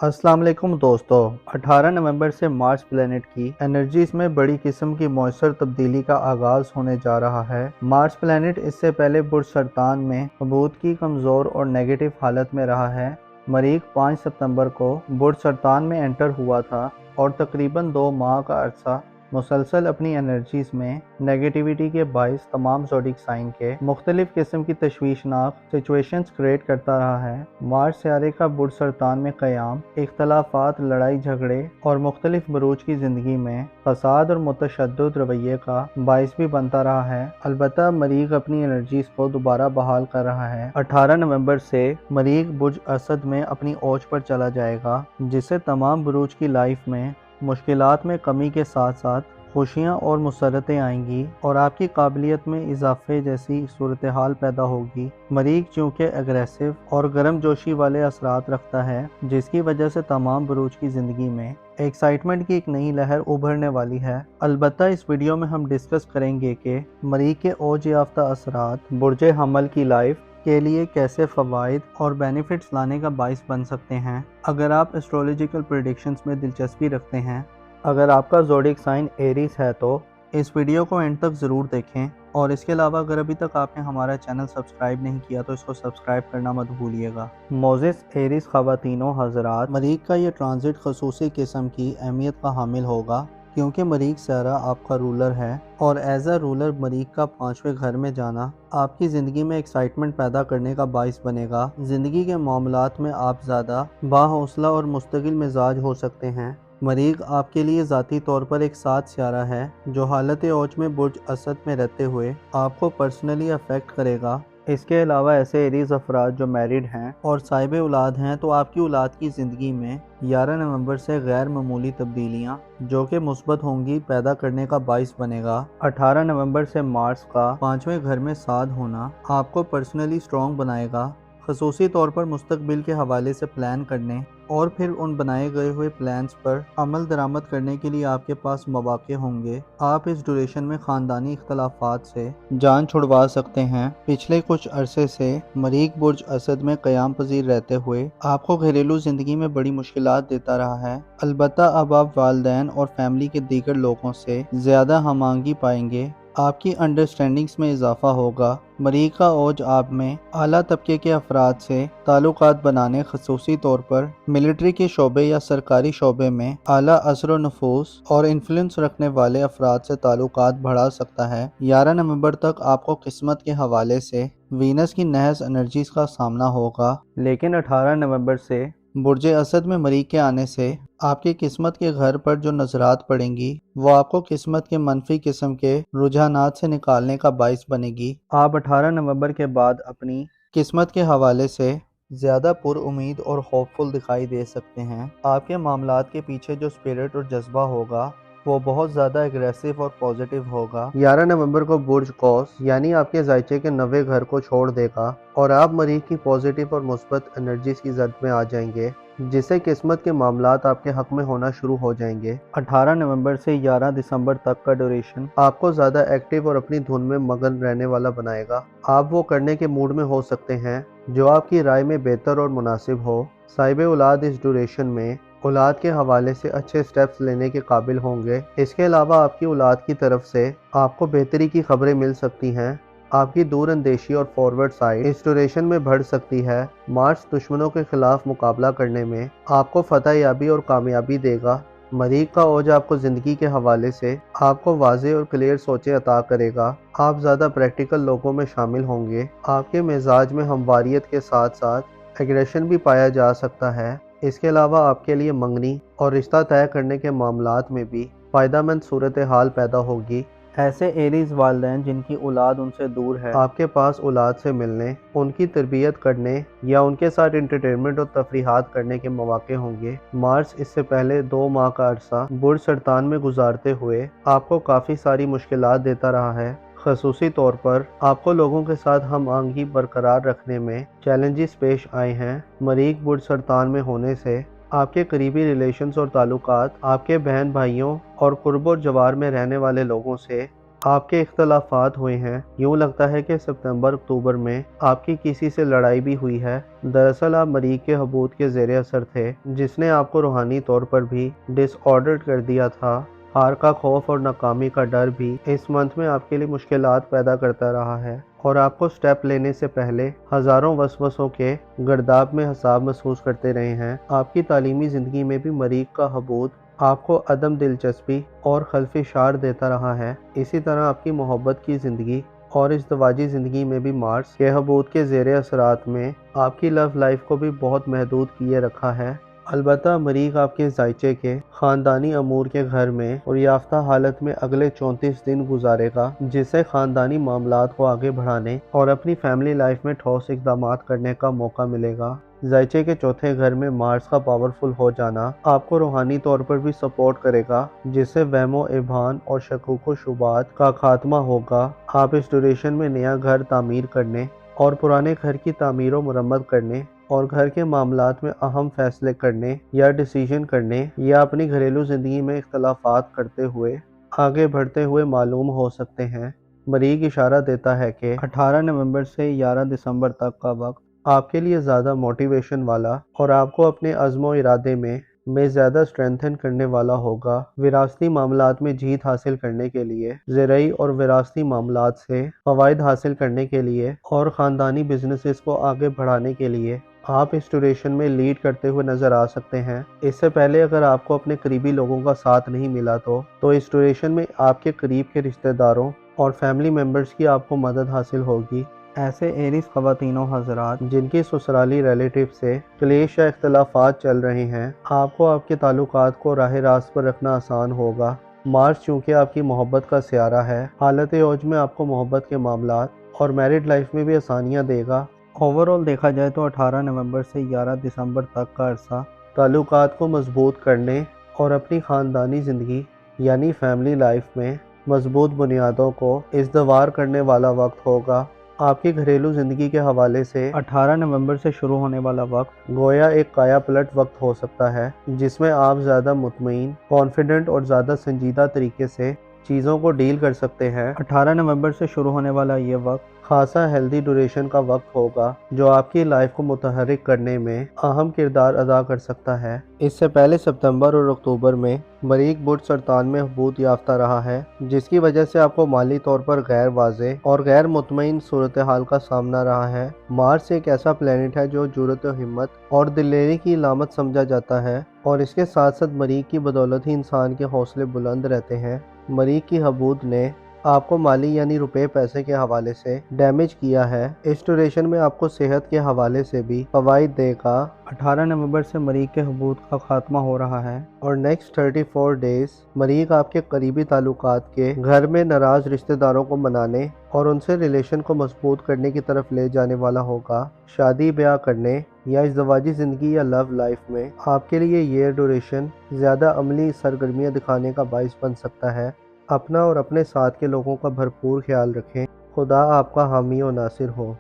अस्सलाम वालेकुम दोस्तों। 18 नवंबर से मार्स प्लैनेट की एनर्जीज में बड़ी किस्म की मौसर तब्दीली का आगाज होने जा रहा है। मार्स प्लैनेट इससे पहले बुर्ज सरतान में हबूत की कमज़ोर और नेगेटिव हालत में रहा है। मरीख 5 सितंबर को बुर्ज सरतान में एंटर हुआ था और तकरीबन 2 माह का अरसा मुसलसल अपनी एनर्जीज में नेगेटिविटी के बाइस तमाम ज़ोडिक साइन के मुख्तलिफ किस्म की तशवीशनाक सिचुएशंस क्रिएट करता रहा है। मार्स सियारे का बुर्ज सरतान में क़याम इख्तलाफात, लड़ाई झगड़े और मुख्तलिफ बरूज की ज़िंदगी में फसाद और मुतशद्दिद रवैये का बाइस भी बनता रहा है। अलबत्ता मरीख अपनी एनर्जीज को दोबारा बहाल कर रहा है। 18 नवंबर से मरीख बुर्ज असद में अपनी ओज पर चला जाएगा, जिससे तमाम बरूज की लाइफ में मुश्किलात में कमी के साथ साथ खुशियाँ और मुसरतें आएंगी और आपकी काबिलियत में इजाफे जैसी सूरत हाल पैदा होगी। मरीख चूँकि एग्रेसिव और गर्म जोशी वाले असरात रखता है, जिसकी वजह से तमाम बरूज की ज़िंदगी में एक्साइटमेंट की एक नई लहर उभरने वाली है। अलबत्ता इस वीडियो में हम डिस्कस करेंगे कि मरीख के ओज याफ्ता असरात बुर्ज हमल की लाइफ के लिए कैसे फ़वाइद और बेनिफिट्स लाने का बाइस बन सकते हैं। अगर आप एस्ट्रोलॉजिकल प्रेडिक्शंस में दिलचस्पी रखते हैं, अगर आपका ज़ोडिक साइन एरीज है तो इस वीडियो को एंड तक ज़रूर देखें। और इसके अलावा अगर अभी तक आपने हमारा चैनल सब्सक्राइब नहीं किया तो इसको सब्सक्राइब करना मत भूलिएगा। मोज़िस एरीज ख़वातीनों हज़रात, मरीख का ये ट्रांजिट खसूसी किस्म की अहमियत का हामिल होगा, क्योंकि मरीख सारा आपका रूलर है और एज अ रूलर मरीख का 5वें घर में जाना आपकी ज़िंदगी में एक्साइटमेंट पैदा करने का बाइस बनेगा। ज़िंदगी के मामलात में आप ज़्यादा बाहौसला और मुस्तकिल मिजाज हो सकते हैं। मरीख आपके लिए ज़ाती तौर पर एक साथ सियारा है जो हालत औज में बुर्ज असद में रहते हुए आपको पर्सनली अफेक्ट करेगा। इसके अलावा ऐसे एरीज अफराद जो मैरिड हैं और साहिब औलाद हैं, तो आपकी औलाद की ज़िंदगी में 11 नवंबर से गैर मामूली तब्दीलियाँ जो कि मुस्बत होंगी पैदा करने का बाइस बनेगा। 18 नवंबर से मार्स का 5वें घर में साध होना आपको पर्सनली स्ट्रॉन्ग बनाएगा, खसूसी तौर पर मुस्तकबिल के हवाले से प्लान करने और फिर उन बनाए गए हुए प्लान्स पर अमल दरामद करने के लिए आपके पास मौके होंगे। आप इस ड्यूरेशन में ख़ानदानी इख्तलाफात से जान छुड़वा सकते हैं। पिछले कुछ अरसे से मरीख बुर्ज असद में क़याम पजीर रहते हुए आपको घरेलू ज़िंदगी में बड़ी मुश्किलात देता रहा है। अलबत्ता अब आप वालिदैन और फैमिली के दीगर लोगों से ज़्यादा हमांगी पाएंगे, आपकी अंडरस्टैंडिंग्स में इजाफा होगा। मरीख का ओज आप में आला तबके के अफराद से ताल्लुकात बनाने, खसूसी तौर पर मिलिट्री के शोबे या सरकारी शोबे में आला असर व नफूस और इन्फ्लुएंस रखने वाले अफराद से ताल्लुकात बढ़ा सकता है। 11 नवंबर तक आपको किस्मत के हवाले से वीनस की नहस एनर्जीज का सामना होगा, लेकिन 18 नवंबर से बुर्ज असद में मरीख के आने से आपकी किस्मत के घर पर जो नजरात पड़ेंगी वो आपको किस्मत के मनफी किस्म के रुझानात से निकालने का बाइस बनेगी। आप 18 नवंबर के बाद अपनी किस्मत के हवाले से ज़्यादा पुरउम्मीद और होपफुल दिखाई दे सकते हैं। आपके मामलात के पीछे जो स्पिरिट और जज्बा होगा वो बहुत ज़्यादा एग्रेसिव और पॉजिटिव होगा। 11 नवंबर को बुर्ज कौस यानी आपके जायचे के 9वें घर को छोड़ देगा और आप मरीख की पॉजिटिव और मुस्बत एनर्जीज की जद में आ जाएंगे, जिससे किस्मत के मामलात आपके हक में होना शुरू हो जाएंगे। 18 नवंबर से 11 दिसंबर तक का ड्यूरेशन आपको ज़्यादा एक्टिव और अपनी धुन में मगन रहने वाला बनाएगा। आप वो करने के मूड में हो सकते हैं जो आपकी राय में बेहतर और मुनासिब हो। साहिब औलाद इस ड्यूरेशन में औलाद के हवाले से अच्छे स्टेप्स लेने के काबिल होंगे। इसके अलावा आपकी औलाद की तरफ से आपको बेहतरी की खबरें मिल सकती हैं। आपकी दूर अंदेशी और फॉरवर्ड साइड इस ड्यूरेशन में बढ़ सकती है। मार्स दुश्मनों के खिलाफ मुकाबला करने में आपको फतह याबी और कामयाबी देगा। मरीख का ओज आपको ज़िंदगी के हवाले से आपको वाज़ेह और क्लियर सोचें अता करेगा। आप ज़्यादा प्रैक्टिकल लोगों में शामिल होंगे। आपके मिजाज में हमवारियत के साथ साथ एग्रेशन भी पाया जा सकता है। इसके अलावा आपके लिए मंगनी और रिश्ता तय करने के मामलात में भी फ़ायदेमंद सूरत हाल पैदा होगी। ऐसे एरीज वालिदैन जिनकी औलाद उनसे दूर है, आपके पास औलाद से मिलने, उनकी तरबियत करने या उनके साथ इंटरटेनमेंट और तफरीहात करने के मौके होंगे। मार्स इससे पहले 2 माह का अरसा बुर्ज सरतान में गुजारते हुए आपको काफ़ी सारी मुश्किलात देता रहा है। खसूसी तौर पर आपको लोगों के साथ हम आहंगी बरकरार रखने में चैलेंजेस पेश आए हैं। मरीख बुर्ज सरतान में होने से आपके करीबी रिलेशंस और ताल्लुकात आपके बहन भाइयों और कुर्ब और जवार में रहने वाले लोगों से آپ کے اختلافات ہوئے ہیں۔ یوں لگتا ہے کہ ستمبر اکتوبر میں آپ کی کسی سے لڑائی بھی ہوئی ہے۔ دراصل آپ مریخ کے حبوط کے زیر اثر تھے، جس نے آپ کو روحانی طور پر بھی ڈس آرڈرڈ کر دیا تھا۔ ہار کا خوف اور ناکامی کا ڈر بھی اس منتھ میں آپ کے لیے مشکلات پیدا کرتا رہا ہے، اور آپ کو سٹیپ لینے سے پہلے ہزاروں وسوسوں کے گرداب میں حساب محسوس کرتے رہے ہیں۔ آپ کی تعلیمی زندگی میں بھی مریخ کا حبوط آپ کو عدم دلچسپی اور خلفشار دیتا رہا ہے۔ اسی طرح آپ کی محبت کی زندگی اور ازدواجی زندگی میں بھی مارس کے حبوط کے زیر اثرات میں آپ کی لو لائف کو بھی بہت محدود کیے رکھا ہے۔ البتہ مریخ آپ کے ذائچے کے خاندانی امور کے گھر میں اور یافتہ حالت میں اگلے 34 دن گزارے گا، جس سے خاندانی معاملات کو آگے بڑھانے اور اپنی فیملی لائف میں ٹھوس اقدامات کرنے کا موقع ملے گا۔ ذائچے کے چوتھے گھر میں مارس کا پاورفل ہو جانا آپ کو روحانی طور پر بھی سپورٹ کرے گا، جس سے وہم و ابہام اور شکوک و شبہات کا خاتمہ ہوگا۔ آپ اس ڈیوریشن میں نیا گھر تعمیر کرنے اور پرانے گھر کی تعمیر و مرمت کرنے اور گھر کے معاملات میں اہم فیصلے کرنے یا ڈیسیژن کرنے یا اپنی گھریلو زندگی میں اختلافات کرتے ہوئے آگے بڑھتے ہوئے معلوم ہو سکتے ہیں۔ مریخ اشارہ دیتا ہے کہ 18 نومبر سے 11 دسمبر تک کا وقت آپ کے لیے زیادہ موٹیویشن والا اور آپ کو اپنے عزم و ارادے میں زیادہ اسٹرینتھن کرنے والا ہوگا۔ وراثتی معاملات میں جیت حاصل کرنے کے لیے، زرعی اور وراثتی معاملات سے فوائد حاصل کرنے کے لیے اور خاندانی بزنسز کو آگے بڑھانے کے لیے آپ اس ڈیوریشن میں لیڈ کرتے ہوئے نظر آ سکتے ہیں۔ اس سے پہلے اگر آپ کو اپنے قریبی لوگوں کا ساتھ نہیں ملا تو اس ڈیوریشن میں آپ کے قریب کے رشتہ داروں اور فیملی ممبرز کی آپ کو مدد حاصل ہوگی۔ ایسے ایریز خواتین و حضرات جن کی سسرالی ریلیٹیو سے کلیش یا اختلافات چل رہے ہیں، آپ کو آپ کے تعلقات کو راہ راست پر رکھنا آسان ہوگا۔ مارس چونکہ آپ کی محبت کا سیارہ ہے، حالت اوج میں آپ کو محبت کے معاملات اور میرڈ لائف میں بھی آسانیاں دے گا۔ اوورآل دیکھا جائے تو 18 نومبر سے 11 دسمبر تک کا عرصہ تعلقات کو مضبوط کرنے اور اپنی خاندانی زندگی یعنی فیملی لائف میں مضبوط بنیادوں کو استوار کرنے والا وقت ہوگا۔ آپ کی گھریلو زندگی کے حوالے سے 18 نومبر سے شروع ہونے والا وقت گویا ایک کایا پلٹ وقت ہو سکتا ہے، جس میں آپ زیادہ مطمئن، کانفیڈنٹ اور زیادہ سنجیدہ طریقے سے چیزوں کو ڈیل کر سکتے ہیں۔ 18 نومبر سے شروع ہونے والا یہ وقت خاصا ہیلدی ڈیوریشن کا وقت ہوگا، جو آپ کی لائف کو متحرک کرنے میں اہم کردار ادا کر سکتا ہے۔ اس سے پہلے ستمبر اور اکتوبر میں مریخ برج سرطان میں حبوط یافتہ رہا ہے، جس کی وجہ سے آپ کو مالی طور پر غیر واضح اور غیر مطمئن صورتحال کا سامنا رہا ہے۔ مارس ایک ایسا پلینٹ ہے جو جرأت و ہمت اور دلیری کی علامت سمجھا جاتا ہے، اور اس کے ساتھ ساتھ مریخ کی بدولت ہی انسان کے حوصلے بلند رہتے ہیں۔ مریخ کی حبوط نے آپ کو مالی یعنی روپے پیسے کے حوالے سے ڈیمیج کیا ہے۔ اس ڈیوریشن میں آپ کو صحت کے حوالے سے بھی فوائد دے گا۔ 18 نومبر سے مریخ کے حبوط کا خاتمہ ہو رہا ہے، اور نیکسٹ 34 ڈیز مریخ آپ کے قریبی تعلقات کے گھر میں ناراض رشتہ داروں کو منانے اور ان سے ریلیشن کو مضبوط کرنے کی طرف لے جانے والا ہوگا۔ شادی بیاہ کرنے یا ازدواجی زندگی یا لو لائف میں آپ کے لیے یہ ڈیوریشن زیادہ عملی سرگرمیاں دکھانے کا باعث بن سکتا ہے۔ اپنا اور اپنے ساتھ کے لوگوں کا بھرپور خیال رکھیں۔ خدا آپ کا حامی و ناصر ہو۔